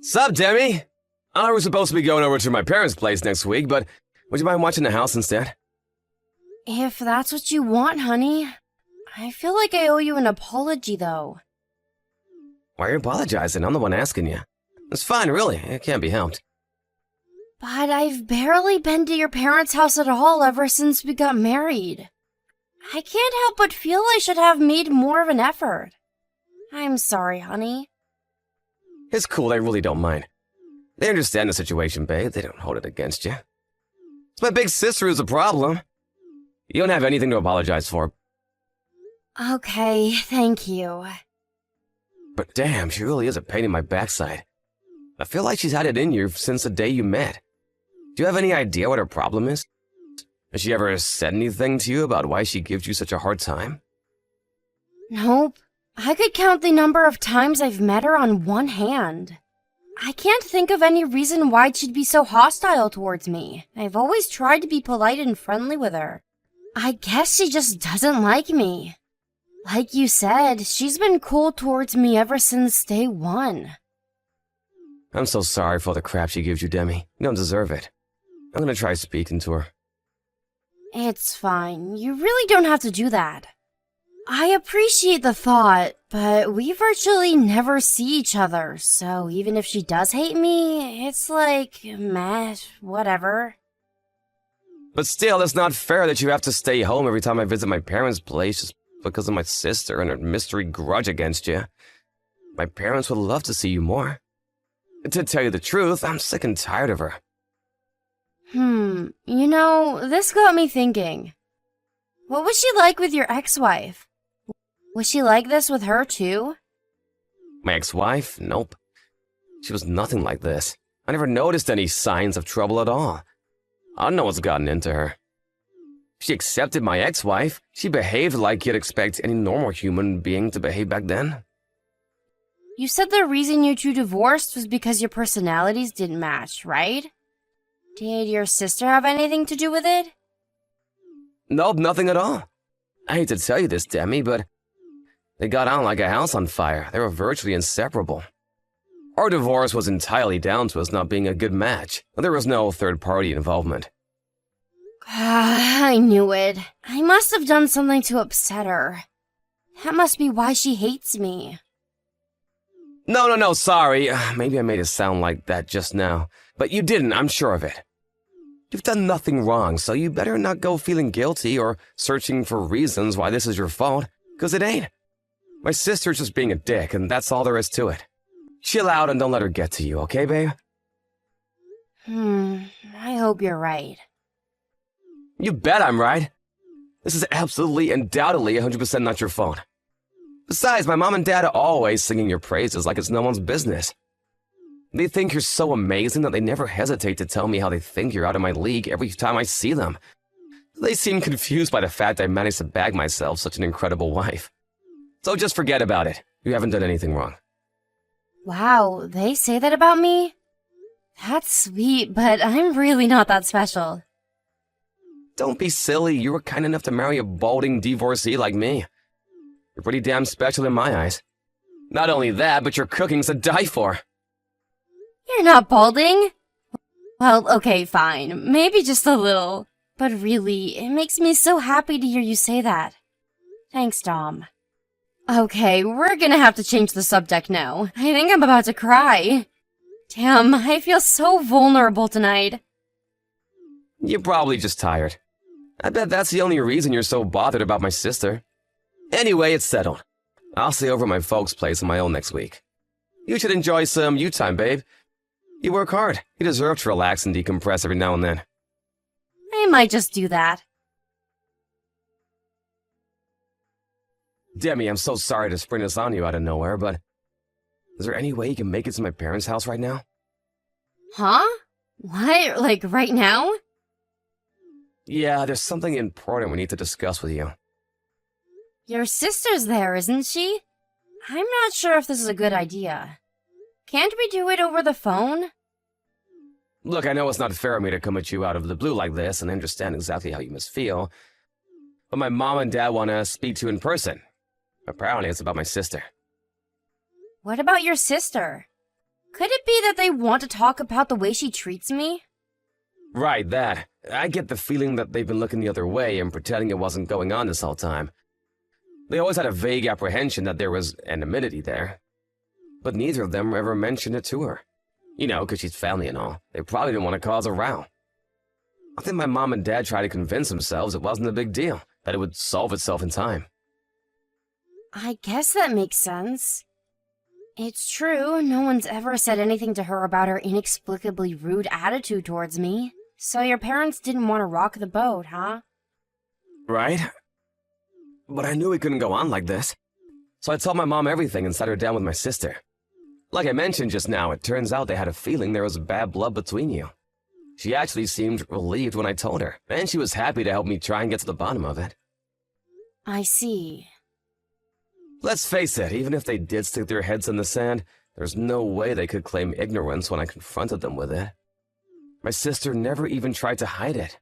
Sup, Demi? I know we're supposed to be going over to my parents' place next week, but would you mind watching the house instead? If that's what you want, honey. I feel like I owe you an apology, though. Why are you apologizing? I'm the one asking you. It's fine, really. It can't be helped. But I've barely been to your parents' house at all ever since we got married. I can't help but feel I should have made more of an effort. I'm sorry, honey. It's cool, they really don't mind. They understand the situation, babe. They don't hold it against you. It's my big sister who's the problem. You don't have anything to apologize for. Okay, thank you. But damn, she really is a pain in my backside. I feel like she's had it in you since the day you met. Do you have any idea what her problem is? Has she ever said anything to you about why she gives you such a hard time? Nope. I could count the number of times I've met her on one hand. I can't think of any reason why she'd be so hostile towards me. I've always tried to be polite and friendly with her. I guess she just doesn't like me. Like you said, she's been cool towards me ever since day one. I'm so sorry for all the crap she gives you, Demi. You don't deserve it. I'm gonna try speaking to her. It's fine. You really don't have to do that. I appreciate the thought, but we virtually never see each other, so even if she does hate me, it's like, meh, whatever. But still, it's not fair that you have to stay home every time I visit my parents' place just because of my sister and her mystery grudge against you. My parents would love to see you more. To tell you the truth, I'm sick and tired of her. You know, this got me thinking. What was she like with your ex-wife? Was she like this with her too? My ex-wife? Nope. She was nothing like this. I never noticed any signs of trouble at all. I don't know what's gotten into her. She accepted my ex-wife. She behaved like you'd expect any normal human being to behave back then. You said the reason you two divorced was because your personalities didn't match, right? Did your sister have anything to do with it? Nope, nothing at all. I hate to tell you this, Demi, but they got on like a house on fire. They were virtually inseparable. Our divorce was entirely down to us not being a good match. There was no third-party involvement. I knew it. I must have done something to upset her. That must be why she hates me. No, sorry. Maybe I made it sound like that just now. But you didn't, I'm sure of it. You've done nothing wrong, so you better not go feeling guilty or searching for reasons why this is your fault, 'cause it ain't. My sister's just being a dick, and that's all there is to it. Chill out and don't let her get to you, okay, babe? I hope you're right. You bet I'm right. This is absolutely, undoubtedly 100% not your fault. Besides, my mom and dad are always singing your praises like it's no one's business. They think you're so amazing that they never hesitate to tell me how they think you're out of my league every time I see them. They seem confused by the fact I managed to bag myself such an incredible wife. So just forget about it. You haven't done anything wrong. Wow, they say that about me? That's sweet, but I'm really not that special. Don't be silly. You were kind enough to marry a balding divorcee like me. You're pretty damn special in my eyes. Not only that, but your cooking's to die for. You're not balding? Well, okay, fine. Maybe just a little. But really, it makes me so happy to hear you say that. Thanks, Dom. Okay, we're gonna have to change the subject now. I think I'm about to cry. Damn, I feel so vulnerable tonight. You're probably just tired. I bet that's the only reason you're so bothered about my sister. Anyway, it's settled. I'll stay over at my folks' place on my own next week. You should enjoy some you time, babe. You work hard. You deserve to relax and decompress every now and then. I might just do that. Demi, I'm so sorry to spring this on you out of nowhere, but is there any way you can make it to my parents' house right now? Huh? What? Like right now? Yeah, there's something important we need to discuss with you. Your sister's there, isn't she? I'm not sure if this is a good idea. Can't we do it over the phone? Look, I know it's not fair of me to come at you out of the blue like this and understand exactly how you must feel, but my mom and dad want to speak to you in person. Apparently, it's about my sister. What about your sister? Could it be that they want to talk about the way she treats me? Right, that. I get the feeling that they've been looking the other way and pretending it wasn't going on this whole time. They always had a vague apprehension that there was anonymity there. But neither of them ever mentioned it to her. You know, because she's family and all. They probably didn't want to cause a row. I think my mom and dad tried to convince themselves it wasn't a big deal, that it would solve itself in time. I guess that makes sense. It's true, no one's ever said anything to her about her inexplicably rude attitude towards me. So your parents didn't want to rock the boat, huh? Right? But I knew it couldn't go on like this. So I told my mom everything and sat her down with my sister. Like I mentioned just now, it turns out they had a feeling there was bad blood between you. She actually seemed relieved when I told her, and she was happy to help me try and get to the bottom of it. I see. Let's face it, even if they did stick their heads in the sand, there's no way they could claim ignorance when I confronted them with it. My sister never even tried to hide it.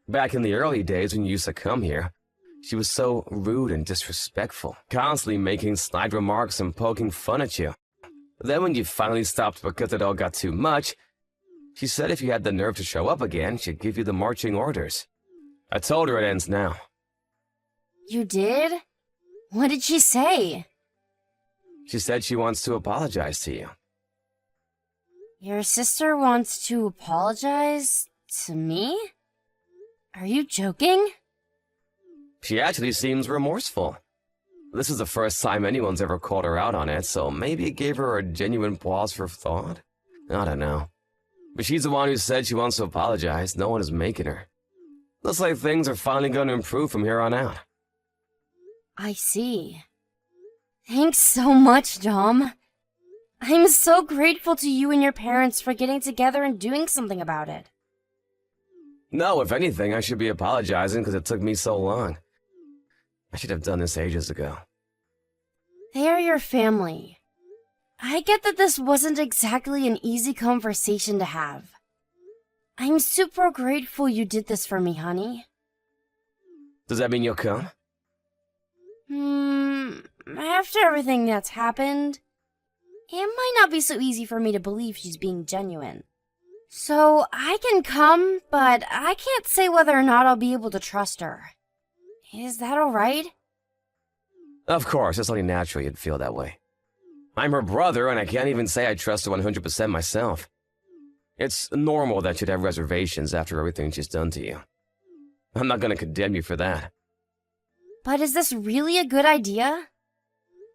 Back in the early days when you used to come here, she was so rude and disrespectful, constantly making snide remarks and poking fun at you. Then when you finally stopped because it all got too much, she said if you had the nerve to show up again, she'd give you the marching orders. I told her it ends now. You did? What did she say? She said she wants to apologize to you. Your sister wants to apologize to me? Are you joking? She actually seems remorseful. This is the first time anyone's ever called her out on it, so maybe it gave her a genuine pause for thought? I don't know. But she's the one who said she wants to apologize. No one is making her. Looks like things are finally going to improve from here on out. I see. Thanks so much, Dom. I'm so grateful to you and your parents for getting together and doing something about it. No, if anything, I should be apologizing because it took me so long. I should have done this ages ago. They're your family. I get that this wasn't exactly an easy conversation to have. I'm super grateful you did this for me, honey. Does that mean you'll come? After everything that's happened, it might not be so easy for me to believe she's being genuine. So I can come, but I can't say whether or not I'll be able to trust her. Is that alright? Of course, it's only natural you'd feel that way. I'm her brother, and I can't even say I trust her 100% myself. It's normal that you'd have reservations after everything she's done to you. I'm not gonna condemn you for that. But is this really a good idea?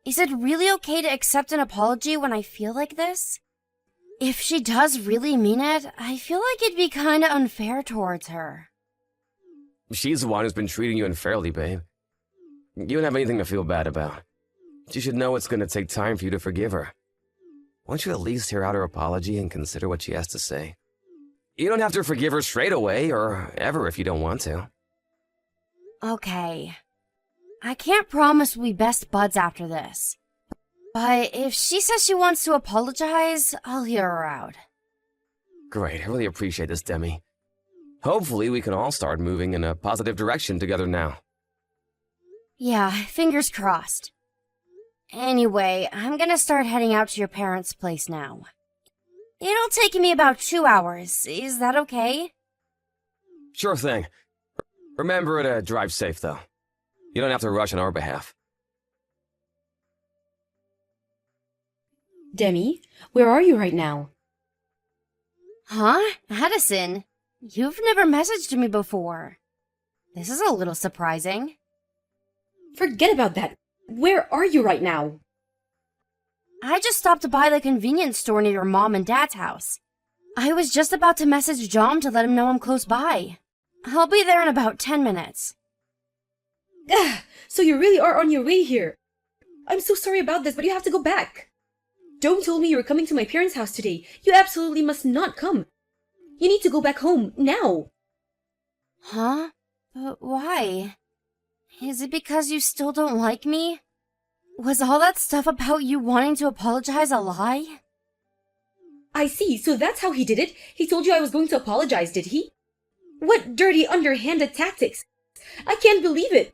Is it really okay to accept an apology when I feel like this? If she does really mean it, I feel like it'd be kinda unfair towards her. She's the one who's been treating you unfairly, babe. You don't have anything to feel bad about. You should know it's gonna take time for you to forgive her. Won't you at least hear out her apology and consider what she has to say? You don't have to forgive her straight away, or ever if you don't want to. Okay. I can't promise we'll be best buds after this. But if she says she wants to apologize, I'll hear her out. Great, I really appreciate this, Demi. Hopefully we can all start moving in a positive direction together now. Yeah, fingers crossed. Anyway, I'm gonna start heading out to your parents' place now. It'll take me about 2 hours. Is that okay? Sure thing. Remember to drive safe, though. You don't have to rush on our behalf. Demi, where are you right now? Huh? Addison, you've never messaged me before. This is a little surprising. Forget about that. Where are you right now? I just stopped by the convenience store near your mom and dad's house. I was just about to message John to let him know I'm close by. I'll be there in about 10 minutes. So you really are on your way here. I'm so sorry about this, but you have to go back. Dome told me you were coming to my parents' house today. You absolutely must not come. You need to go back home, now. Huh? But why? Is it because you still don't like me? Was all that stuff about you wanting to apologize a lie? I see, so that's how he did it. He told you I was going to apologize, did he? What dirty, underhanded tactics. I can't believe it.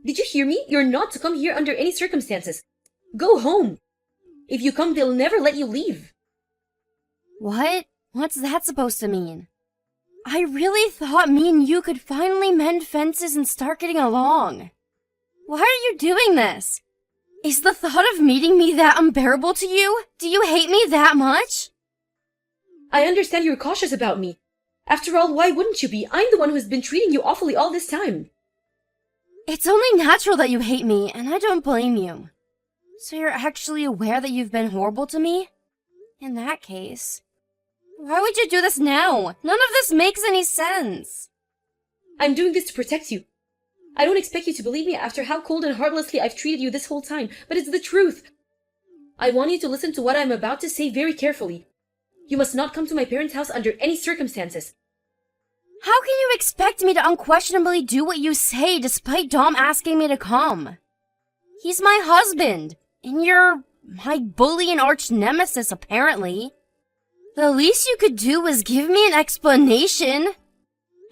Did you hear me? You're not to come here under any circumstances. Go home. If you come, they'll never let you leave. What? What's that supposed to mean? I really thought me and you could finally mend fences and start getting along. Why are you doing this? Is the thought of meeting me that unbearable to you? Do you hate me that much? I understand you're cautious about me. After all, why wouldn't you be? I'm the one who's been treating you awfully all this time. It's only natural that you hate me, and I don't blame you. So you're actually aware that you've been horrible to me? In that case, why would you do this now? None of this makes any sense. I'm doing this to protect you. I don't expect you to believe me after how cold and heartlessly I've treated you this whole time, but it's the truth. I want you to listen to what I'm about to say very carefully. You must not come to my parents' house under any circumstances. How can you expect me to unquestionably do what you say despite Dom asking me to come? He's my husband, and you're my bully and arch nemesis, apparently. The least you could do is give me an explanation.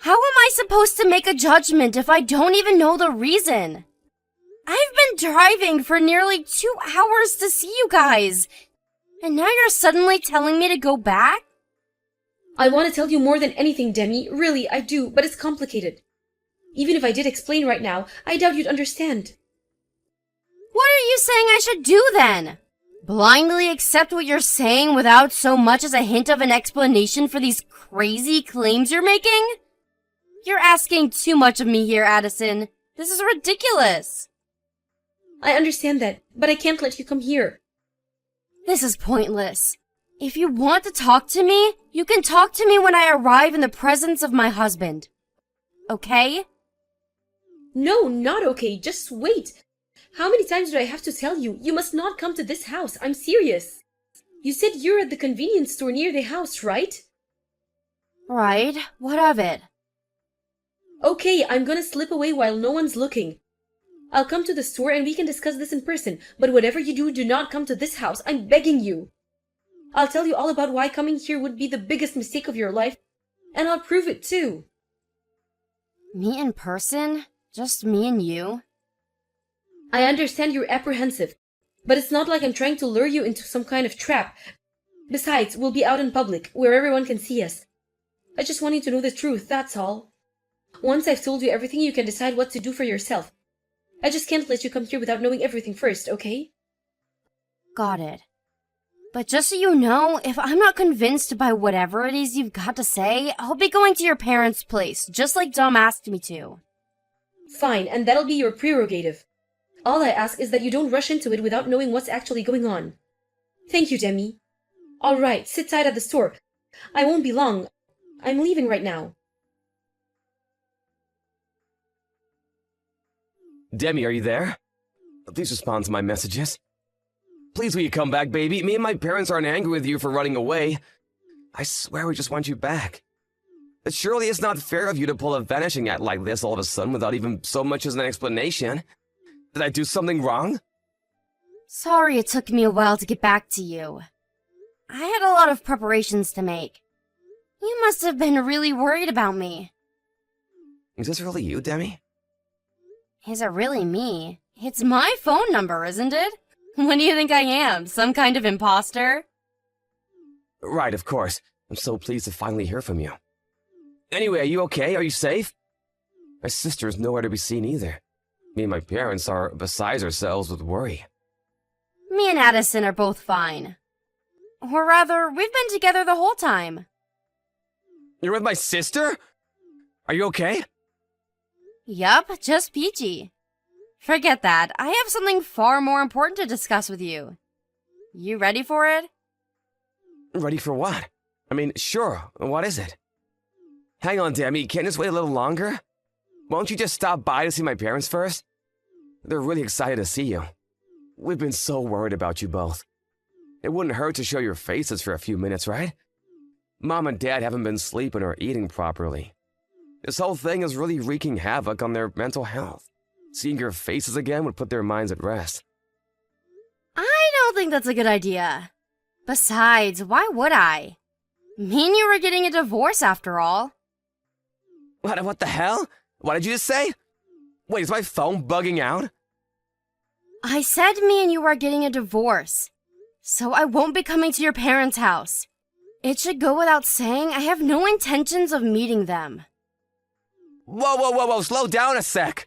How am I supposed to make a judgment if I don't even know the reason? I've been driving for nearly 2 hours to see you guys, and now you're suddenly telling me to go back? I want to tell you more than anything, Demi. Really, I do, but it's complicated. Even if I did explain right now, I doubt you'd understand. What are you saying I should do then? Blindly accept what you're saying without so much as a hint of an explanation for these crazy claims you're making? You're asking too much of me here, Addison. This is ridiculous. I understand that, but I can't let you come here. This is pointless. If you want to talk to me, you can talk to me when I arrive in the presence of my husband. Okay? No, not okay. Just wait. How many times do I have to tell you? You must not come to this house. I'm serious. You said you're at the convenience store near the house, right? Right. What of it? Okay, I'm gonna slip away while no one's looking. I'll come to the store and we can discuss this in person, but whatever you do, do not come to this house. I'm begging you. I'll tell you all about why coming here would be the biggest mistake of your life, and I'll prove it too. Me in person? Just me and you? I understand you're apprehensive, but it's not like I'm trying to lure you into some kind of trap. Besides, we'll be out in public, where everyone can see us. I just want you to know the truth, that's all. Once I've told you everything, you can decide what to do for yourself. I just can't let you come here without knowing everything first, okay? Got it. But just so you know, if I'm not convinced by whatever it is you've got to say, I'll be going to your parents' place, just like Dom asked me to. Fine, and that'll be your prerogative. All I ask is that you don't rush into it without knowing what's actually going on. Thank you, Demi. All right, sit tight at the store. I won't be long. I'm leaving right now. Demi, are you there? Please respond to my messages. Please will you come back, baby? Me and my parents aren't angry with you for running away. I swear we just want you back. But surely it's not fair of you to pull a vanishing act like this all of a sudden without even so much as an explanation. Did I do something wrong? Sorry it took me a while to get back to you. I had a lot of preparations to make. You must have been really worried about me. Is this really you, Demi? Is it really me? It's my phone number, isn't it? What do you think I am? Some kind of imposter? Right, of course. I'm so pleased to finally hear from you. Anyway, are you okay? Are you safe? My sister is nowhere to be seen either. Me and my parents are beside ourselves with worry. Me and Addison are both fine. Or rather, we've been together the whole time. You're with my sister? Are you okay? Yup, just peachy. Forget that. I have something far more important to discuss with you. You ready for it? Ready for what? I mean, sure. What is it? Hang on, Demi. Can't this wait a little longer? Won't you just stop by to see my parents first? They're really excited to see you. We've been so worried about you both. It wouldn't hurt to show your faces for a few minutes, right? Mom and Dad haven't been sleeping or eating properly. This whole thing is really wreaking havoc on their mental health. Seeing your faces again would put their minds at rest. I don't think that's a good idea. Besides, why would I? Me and you were getting a divorce after all. What the hell? What did you just say? Wait, is my phone bugging out? I said me and you are getting a divorce. So I won't be coming to your parents' house. It should go without saying, I have no intentions of meeting them. Whoa, slow down a sec.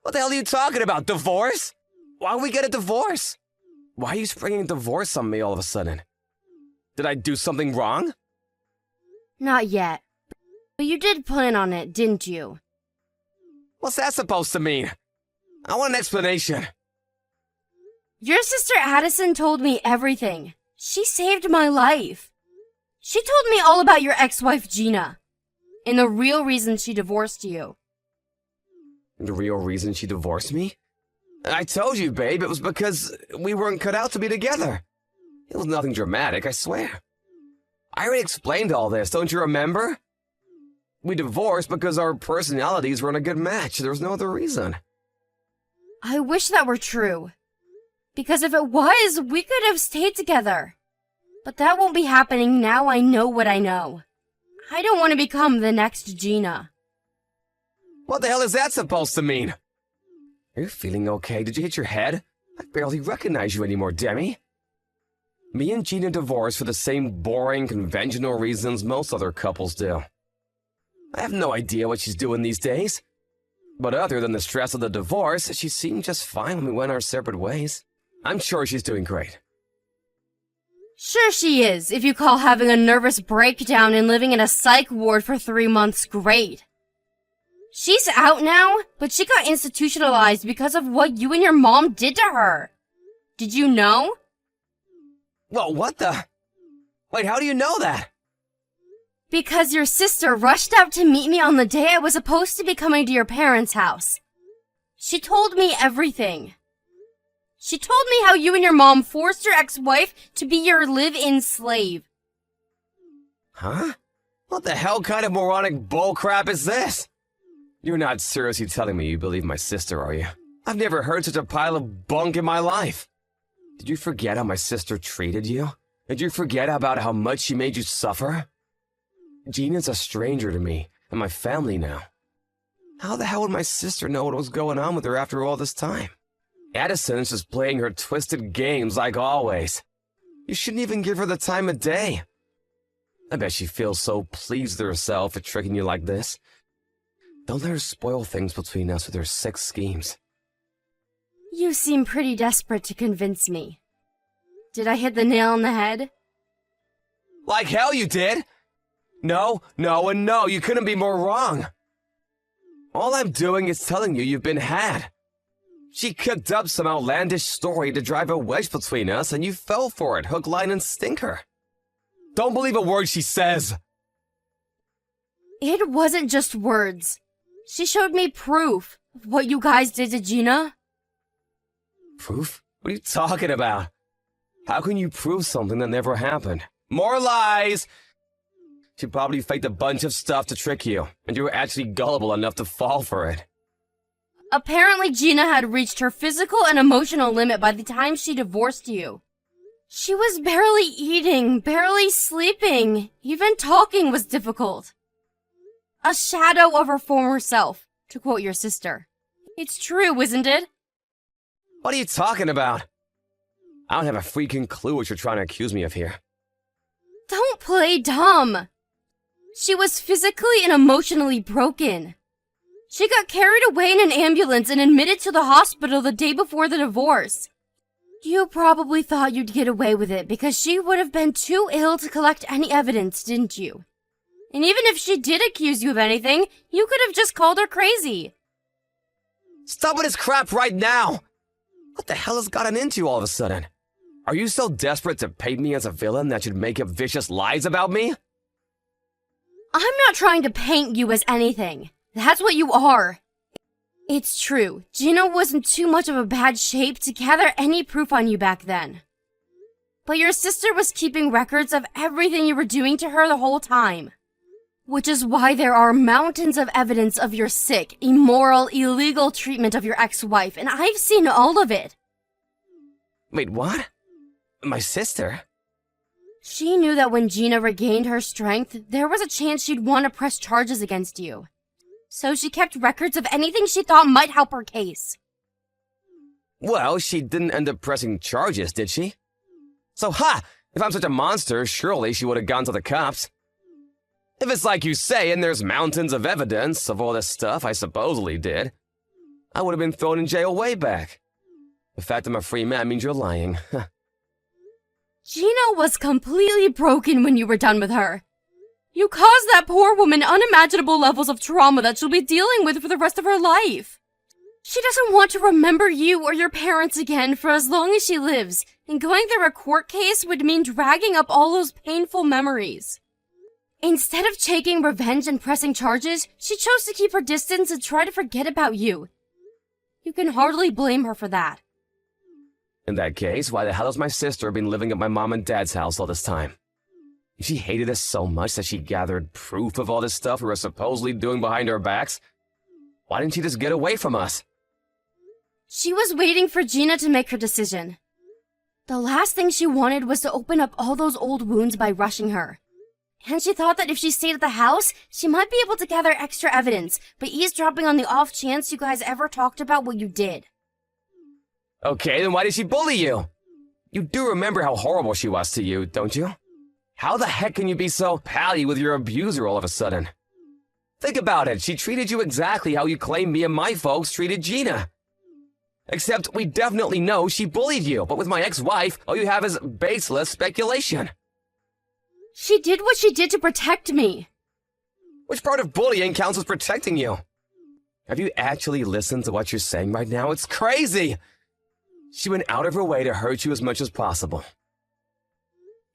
What the hell are you talking about? Divorce? Why would we get a divorce? Why are you springing a divorce on me all of a sudden? Did I do something wrong? Not yet. But you did plan on it, didn't you? What's that supposed to mean? I want an explanation. Your sister Addison told me everything. She saved my life. She told me all about your ex-wife Gina. And the real reason she divorced you. The real reason she divorced me? I told you, babe, it was because we weren't cut out to be together. It was nothing dramatic, I swear. I already explained all this, don't you remember? We divorced because our personalities weren't a good match. There was no other reason. I wish that were true. Because if it was, we could have stayed together. But that won't be happening now I know what I know. I don't want to become the next Gina. What the hell is that supposed to mean? Are you feeling okay? Did you hit your head? I barely recognize you anymore, Demi. Me and Gina divorced for the same boring, conventional reasons most other couples do. I have no idea what she's doing these days. But other than the stress of the divorce, she seemed just fine when we went our separate ways. I'm sure she's doing great. Sure she is, if you call having a nervous breakdown and living in a psych ward for 3 months great. She's out now, but she got institutionalized because of what you and your mom did to her. Did you know? Whoa, what the? Wait, how do you know that? Because your sister rushed out to meet me on the day I was supposed to be coming to your parents' house. She told me everything. She told me how you and your mom forced your ex-wife to be your live-in slave. Huh? What the hell kind of moronic bullcrap is this? You're not seriously telling me you believe my sister, are you? I've never heard such a pile of bunk in my life. Did you forget how my sister treated you? Did you forget about how much she made you suffer? Gina's a stranger to me and my family now. How the hell would my sister know what was going on with her after all this time? Addison's just playing her twisted games like always. You shouldn't even give her the time of day. I bet she feels so pleased with herself for tricking you like this. Don't let her spoil things between us with her sick schemes. You seem pretty desperate to convince me. Did I hit the nail on the head? Like hell you did! No, and no, you couldn't be more wrong. All I'm doing is telling you you've been had. She cooked up some outlandish story to drive a wedge between us, and you fell for it, hook, line, and sinker. Don't believe a word she says. It wasn't just words. She showed me proof of what you guys did to Gina. Proof? What are you talking about? How can you prove something that never happened? More lies! She probably faked a bunch of stuff to trick you, and you were actually gullible enough to fall for it. Apparently Gina had reached her physical and emotional limit by the time she divorced you. She was barely eating, barely sleeping. Even talking was difficult. A shadow of her former self, to quote your sister. It's true, isn't it? What are you talking about? I don't have a freaking clue what you're trying to accuse me of here. Don't play dumb. She was physically and emotionally broken. She got carried away in an ambulance and admitted to the hospital the day before the divorce. You probably thought you'd get away with it because she would have been too ill to collect any evidence, didn't you? And even if she did accuse you of anything, you could have just called her crazy. Stop with this crap right now! What the hell has gotten into you all of a sudden? Are you so desperate to paint me as a villain that you'd make up vicious lies about me? I'm not trying to paint you as anything. That's what you are. It's true, Gina wasn't too much of a bad shape to gather any proof on you back then. But your sister was keeping records of everything you were doing to her the whole time. Which is why there are mountains of evidence of your sick, immoral, illegal treatment of your ex-wife, and I've seen all of it. Wait, what? My sister? She knew that when Gina regained her strength, there was a chance she'd want to press charges against you. So she kept records of anything she thought might help her case. Well, she didn't end up pressing charges, did she? So, If I'm such a monster, surely she would have gone to the cops. If it's like you say and there's mountains of evidence of all this stuff I supposedly did, I would have been thrown in jail way back. The fact I'm a free man means you're lying. Gina was completely broken when you were done with her. You caused that poor woman unimaginable levels of trauma that she'll be dealing with for the rest of her life. She doesn't want to remember you or your parents again for as long as she lives, and going through a court case would mean dragging up all those painful memories. Instead of taking revenge and pressing charges, she chose to keep her distance and try to forget about you. You can hardly blame her for that. In that case, why the hell has my sister been living at my mom and dad's house all this time? If she hated us so much that she gathered proof of all this stuff we were supposedly doing behind our backs, why didn't she just get away from us? She was waiting for Gina to make her decision. The last thing she wanted was to open up all those old wounds by rushing her. And she thought that if she stayed at the house, she might be able to gather extra evidence by eavesdropping on the off chance you guys ever talked about what you did. Okay, then why did she bully you? You do remember how horrible she was to you, don't you? How the heck can you be so pally with your abuser all of a sudden? Think about it, she treated you exactly how you claim me and my folks treated Gina. Except we definitely know she bullied you, but with my ex-wife, all you have is baseless speculation. She did what she did to protect me. Which part of bullying counts as protecting you? Have you actually listened to what you're saying right now? It's crazy! She went out of her way to hurt you as much as possible.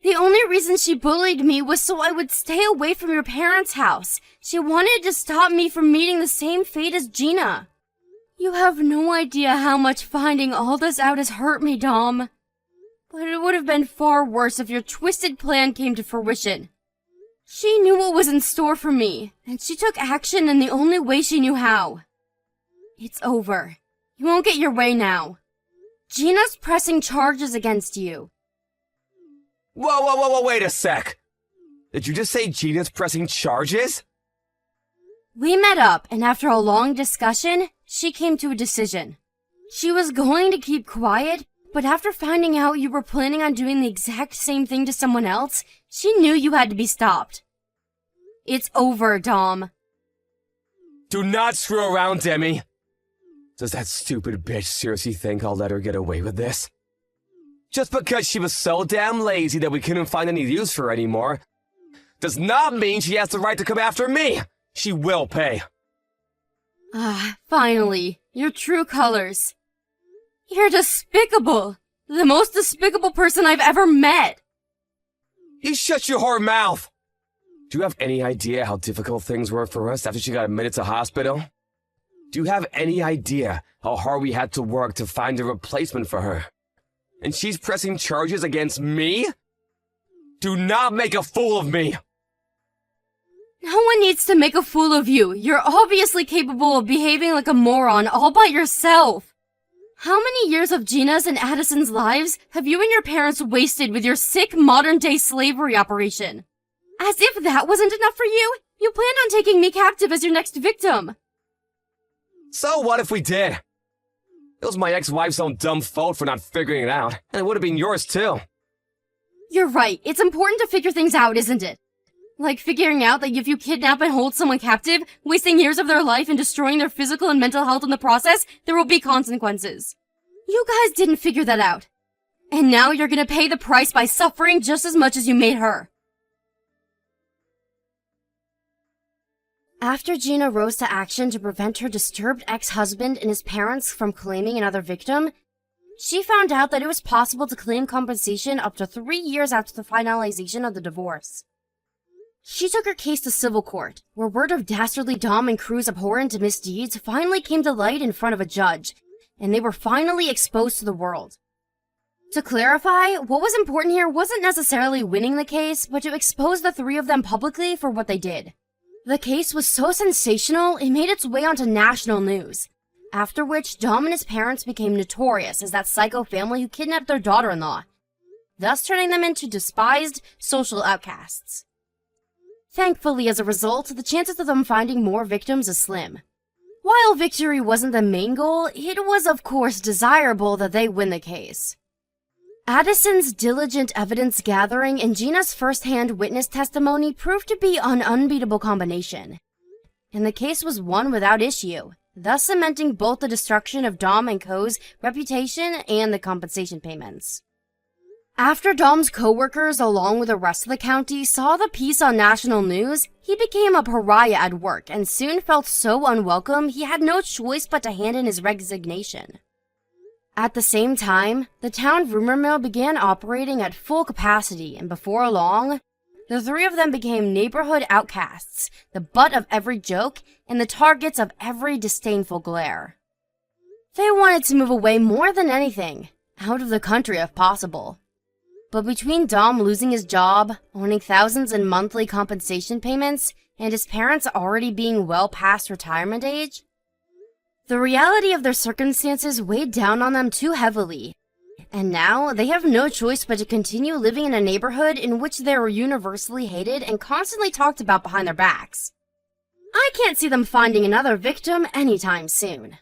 The only reason she bullied me was so I would stay away from your parents' house. She wanted to stop me from meeting the same fate as Gina. You have no idea how much finding all this out has hurt me, Dom. But it would have been far worse if your twisted plan came to fruition. She knew what was in store for me, and she took action in the only way she knew how. It's over. You won't get your way now. Gina's pressing charges against you. Whoa, wait a sec! Did you just say Gina's pressing charges? We met up, and after a long discussion, she came to a decision. She was going to keep quiet, but after finding out you were planning on doing the exact same thing to someone else, she knew you had to be stopped. It's over, Dom. Do not screw around, Demi! Does that stupid bitch seriously think I'll let her get away with this? Just because she was so damn lazy that we couldn't find any use for her anymore, does not mean she has the right to come after me! She will pay. Finally, your true colors. You're despicable! The most despicable person I've ever met! You shut your whore mouth! Do you have any idea how difficult things were for us after she got admitted to hospital? Do you have any idea how hard we had to work to find a replacement for her? And she's pressing charges against me? Do not make a fool of me! No one needs to make a fool of you. You're obviously capable of behaving like a moron all by yourself. How many years of Gina's and Addison's lives have you and your parents wasted with your sick modern-day slavery operation? As if that wasn't enough for you, you planned on taking me captive as your next victim. So what if we did? It was my ex-wife's own dumb fault for not figuring it out, and it would have been yours too. You're right. It's important to figure things out, isn't it? Like figuring out that if you kidnap and hold someone captive, wasting years of their life and destroying their physical and mental health in the process, there will be consequences. You guys didn't figure that out. And now you're gonna pay the price by suffering just as much as you made her. After Gina rose to action to prevent her disturbed ex-husband and his parents from claiming another victim, she found out that it was possible to claim compensation up to 3 years after the finalization of the divorce. She took her case to civil court, where word of dastardly Dom and crew's abhorrent misdeeds finally came to light in front of a judge, and they were finally exposed to the world. To clarify, what was important here wasn't necessarily winning the case, but to expose the three of them publicly for what they did. The case was so sensational, it made its way onto national news, after which Dom and his parents became notorious as that psycho family who kidnapped their daughter-in-law, thus turning them into despised social outcasts. Thankfully, as a result, the chances of them finding more victims is slim. While victory wasn't the main goal, it was of course desirable that they win the case. Addison's diligent evidence gathering and Gina's first-hand witness testimony proved to be an unbeatable combination, and the case was won without issue, thus cementing both the destruction of Dom and Co.'s reputation and the compensation payments. After Dom's co-workers, along with the rest of the county, saw the piece on national news, he became a pariah at work and soon felt so unwelcome he had no choice but to hand in his resignation. At the same time, the town rumor mill began operating at full capacity, and before long, the three of them became neighborhood outcasts, the butt of every joke, and the targets of every disdainful glare. They wanted to move away more than anything, out of the country if possible. But between Dom losing his job, owning thousands in monthly compensation payments, and his parents already being well past retirement age, the reality of their circumstances weighed down on them too heavily, and now they have no choice but to continue living in a neighborhood in which they were universally hated and constantly talked about behind their backs. I can't see them finding another victim anytime soon.